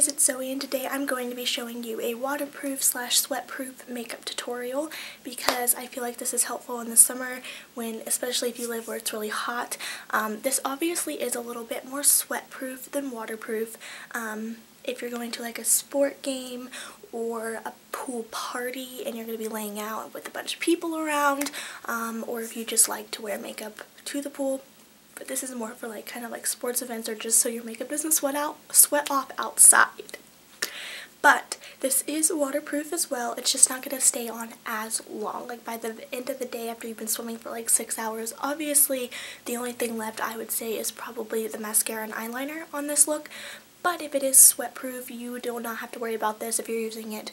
guys, it's Zoe, and today I'm going to be showing you a waterproof slash sweatproof makeup tutorial because I feel like this is helpful in the summer, when especially if you live where it's really hot. This obviously is a little bit more sweatproof than waterproof. If you're going to like a sport game or a pool party and you're going to be laying out with a bunch of people around, or if you just like to wear makeup to the pool. But this is more for like kind of like sports events, or just so your makeup doesn't sweat off outside. But this is waterproof as well. It's just not going to stay on as long. Like by the end of the day, after you've been swimming for like 6 hours, obviously the only thing left I would say is probably the mascara and eyeliner on this look. But if it is sweatproof, you do not have to worry about this if you're using it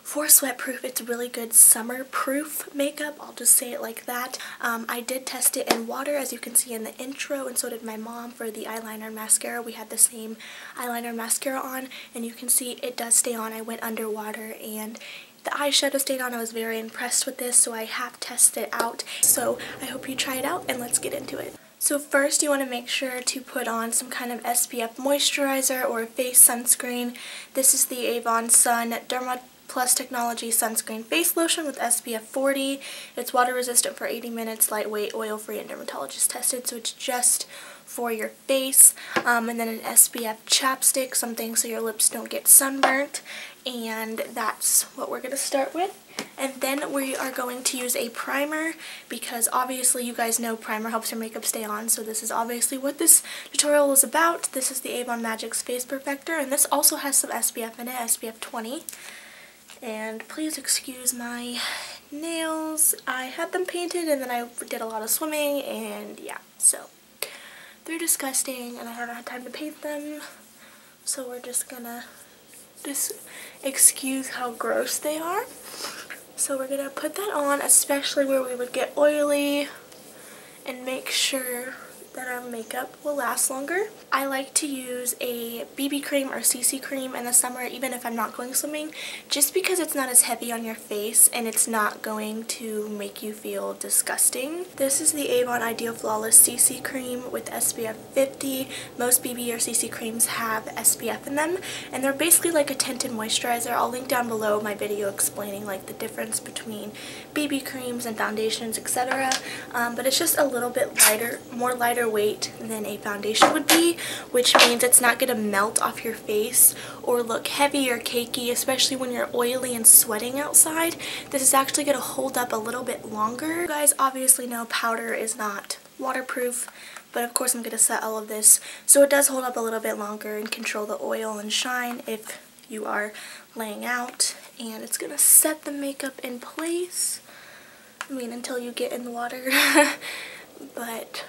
for sweatproof. It's really good summer-proof makeup, I'll just say it like that. I did test it in water, as you can see in the intro, and so did my mom for the eyeliner and mascara. We had the same eyeliner and mascara on, and you can see it does stay on. I went underwater, and the eyeshadow stayed on. I was very impressed with this, so I have tested it out. So I hope you try it out, and let's get into it. So first you want to make sure to put on some kind of SPF moisturizer or face sunscreen. This is the Avon Sun Derma Plus Technology Sunscreen Face Lotion with SPF 40. It's water resistant for 80 minutes, lightweight, oil-free, and dermatologist tested, so it's just for your face. And then an SPF chapstick, something so your lips don't get sunburnt. And that's what we're going to start with. And then we are going to use a primer, because obviously you guys know primer helps your makeup stay on, so this is obviously what this tutorial is about. This is the Avon Magic's Face Perfector, and this also has some SPF in it, SPF 20. And please excuse my nails. I had them painted and then I did a lot of swimming, and yeah, so they're disgusting and I haven't had time to paint them. So we're just gonna excuse how gross they are. So we're gonna put that on, especially where we would get oily, and make sure that our makeup will last longer. I like to use a BB cream or CC cream in the summer, even if I'm not going swimming, just because it's not as heavy on your face and it's not going to make you feel disgusting. This is the Avon Ideal Flawless CC cream with SPF 50. Most BB or CC creams have SPF in them, and they're basically like a tinted moisturizer. I'll link down below my video explaining like the difference between BB creams and foundations, etc. But it's just a little bit lighter, more lighter weight than a foundation would be, which means it's not going to melt off your face or look heavy or cakey, especially when you're oily and sweating outside. This is actually going to hold up a little bit longer. You guys obviously know powder is not waterproof, but of course I'm going to set all of this so it does hold up a little bit longer and control the oil and shine if you are laying out. And it's going to set the makeup in place, I mean until you get in the water. But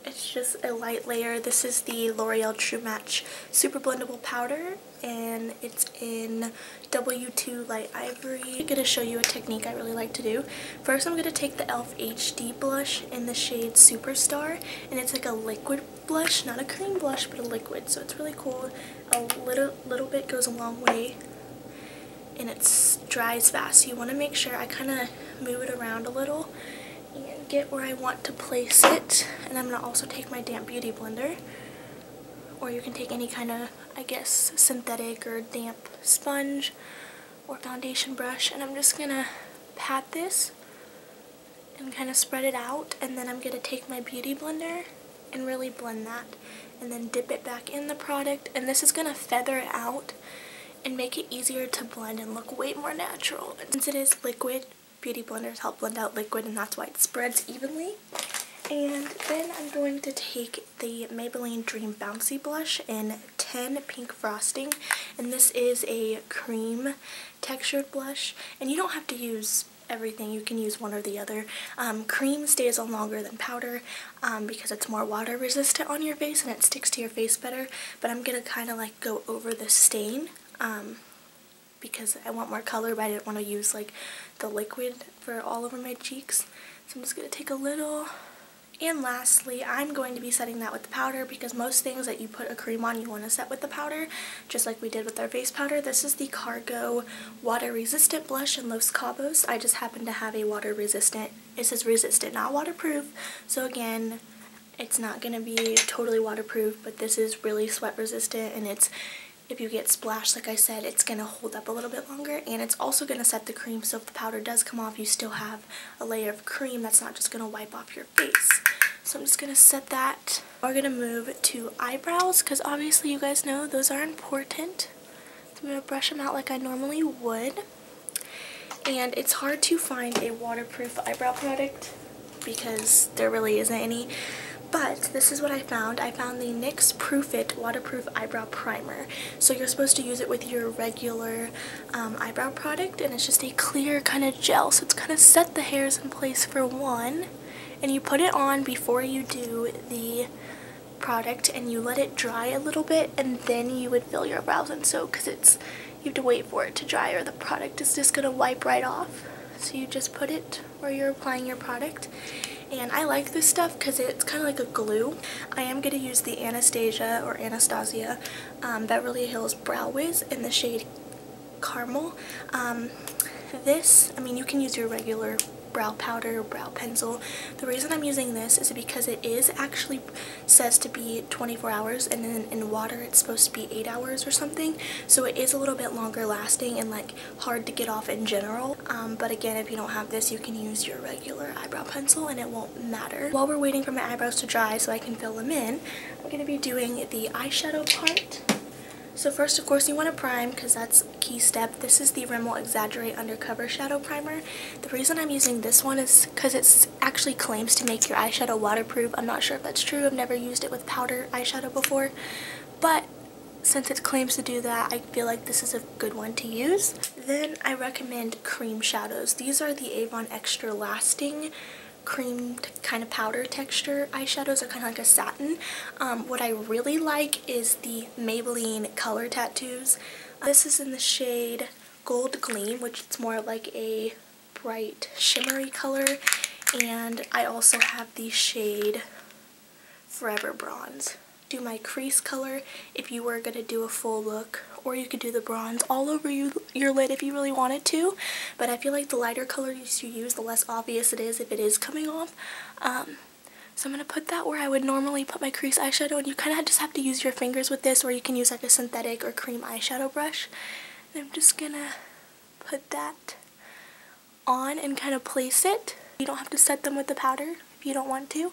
it's just a light layer. This is the L'Oreal True Match Super Blendable Powder, and it's in W2 Light Ivory. I'm going to show you a technique I really like to do. First I'm going to take the e.l.f. HD blush in the shade Superstar, and it's like a liquid blush, not a cream blush, but a liquid, so it's really cool. A little bit goes a long way, and it dries fast, so you want to make sure I kind of move it around a little and get where I want to place it. And I'm going to also take my damp beauty blender, or you can take any kind of, I guess, synthetic or damp sponge or foundation brush, and I'm just going to pat this and kind of spread it out, and then I'm going to take my beauty blender and really blend that, and then dip it back in the product, and this is going to feather it out and make it easier to blend and look way more natural. And since it is liquid, beauty blenders help blend out liquid, and that's why it spreads evenly. And then I'm going to take the Maybelline Dream Bouncy Blush in 10 Pink Frosting, and this is a cream textured blush, and you don't have to use everything, you can use one or the other. Cream stays on longer than powder because it's more water resistant on your face and it sticks to your face better, but I'm going to kind of like go over the stain because I want more color, but I didn't want to use like the liquid for all over my cheeks. So I'm just going to take a little. And lastly, I'm going to be setting that with the powder, because most things that you put a cream on you want to set with the powder, just like we did with our face powder. This is the Cargo Water Resistant Blush in Los Cabos. I just happen to have a water resistant. It says resistant, not waterproof. So again, it's not going to be totally waterproof, but this is really sweat resistant, and it's if you get splashed, like I said, it's going to hold up a little bit longer, and it's also going to set the cream, so if the powder does come off, you still have a layer of cream that's not just going to wipe off your face. So I'm just going to set that. We're going to move to eyebrows, because obviously you guys know those are important. So I'm going to brush them out like I normally would. And it's hard to find a waterproof eyebrow product because there really isn't any. But this is what I found. I found the NYX Proof It Waterproof Eyebrow Primer. So you're supposed to use it with your regular eyebrow product, and it's just a clear kind of gel. So it's kind of set the hairs in place for one. And you put it on before you do the product, and you let it dry a little bit, and then you would fill your brows in. So because you have to wait for it to dry, or the product is just going to wipe right off. So you just put it where you're applying your product. And I like this stuff because it's kind of like a glue. I am going to use the Anastasia Beverly Hills Brow Wiz in the shade Caramel. This, I mean, you can use your regular brow powder or brow pencil. The reason I'm using this is because it is actually says to be 24 hours, and then in water it's supposed to be 8 hours or something, so it is a little bit longer lasting and like hard to get off in general. But again, if you don't have this, you can use your regular eyebrow pencil and it won't matter. While we're waiting for my eyebrows to dry so I can fill them in, I'm going to be doing the eyeshadow part. So first, of course, you want to prime, because that's a key step. This is the Rimmel Exaggerate Undercover Shadow Primer. The reason I'm using this one is because it actually claims to make your eyeshadow waterproof. I'm not sure if that's true. I've never used it with powder eyeshadow before. But since it claims to do that, I feel like this is a good one to use. Then I recommend cream shadows. These are the Avon Extra Lasting cream kind of powder texture eyeshadows. Are kind of like a satin. What I really like is the Maybelline Color Tattoos. This is in the shade Gold Gleam, which is more like a bright shimmery color, and I also have the shade Forever Bronze. Do my crease color if you were going to do a full look, or you could do the bronze all over your lid if you really wanted to, but I feel like the lighter colors you use, the less obvious it is if it is coming off. So I'm going to put that where I would normally put my crease eyeshadow, and you kind of just have to use your fingers with this, or you can use like a synthetic or cream eyeshadow brush. And I'm just going to put that on and kind of place it. You don't have to set them with the powder if you don't want to.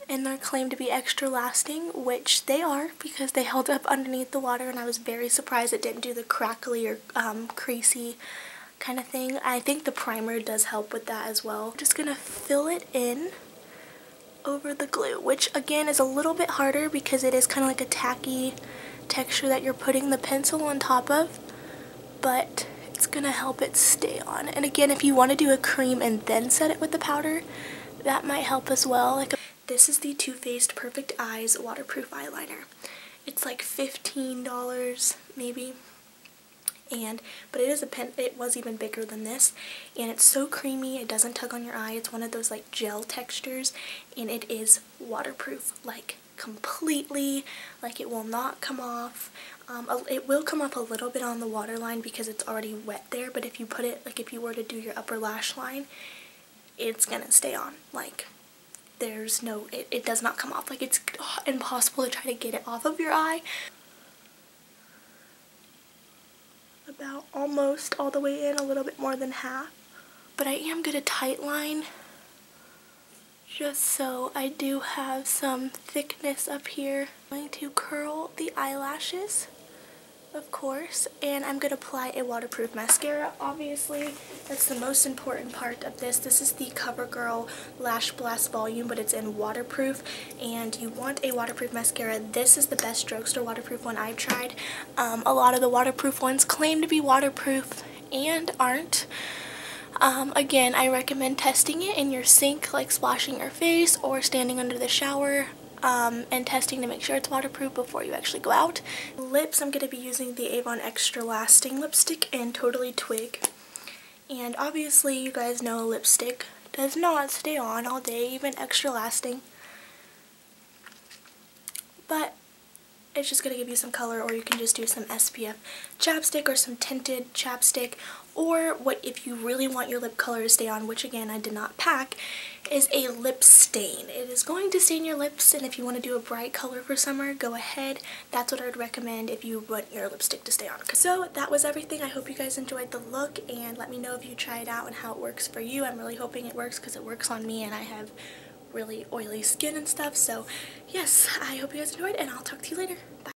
And they're claimed to be extra lasting, which they are, because they held up underneath the water, and I was very surprised it didn't do the crackly or creasy kind of thing. I think the primer does help with that as well. I'm just gonna fill it in over the glue, which again is a little bit harder because it is kind of like a tacky texture that you're putting the pencil on top of, but it's gonna help it stay on. And again, if you want to do a cream and then set it with the powder, that might help as well. This is the Too Faced Perfect Eyes waterproof eyeliner. It's like $15 maybe, but it is a pen. It was even bigger than this, and it's so creamy. It doesn't tug on your eye. It's one of those like gel textures, and it is waterproof, like completely. Like it will not come off. It will come up a little bit on the waterline because it's already wet there, but if you put it, like if you were to do your upper lash line, it's gonna stay on. Like there's no, it does not come off. Like it's impossible to try to get it off of your eye. About almost all the way in, a little bit more than half. But I am gonna tight line just so I do have some thickness up here. I'm going to curl the eyelashes, of course, and I'm going to apply a waterproof mascara. Obviously, that's the most important part of this. This is the CoverGirl Lash Blast Volume, but it's in waterproof, and you want a waterproof mascara. This is the best drugstore waterproof one I've tried. A lot of the waterproof ones claim to be waterproof and aren't. Again, I recommend testing it in your sink, like splashing your face or standing under the shower. And testing to make sure it's waterproof before you actually go out. Lips, I'm going to be using the Avon Extra Lasting lipstick in Totally Twig. And obviously you guys know lipstick does not stay on all day, even extra lasting. But It's just going to give you some color, or you can just do some SPF chapstick or some tinted chapstick. Or what, if you really want your lip color to stay on, which again I did not pack, is a lip stain. It is going to stain your lips, and if you want to do a bright color for summer, go ahead. That's what I would recommend if you want your lipstick to stay on. So that was everything. I hope you guys enjoyed the look, and let me know if you try it out and how it works for you. I'm really hoping it works because it works on me, and I have really oily skin and stuff. So yes, I hope you guys enjoyed, and I'll talk to you later. Bye.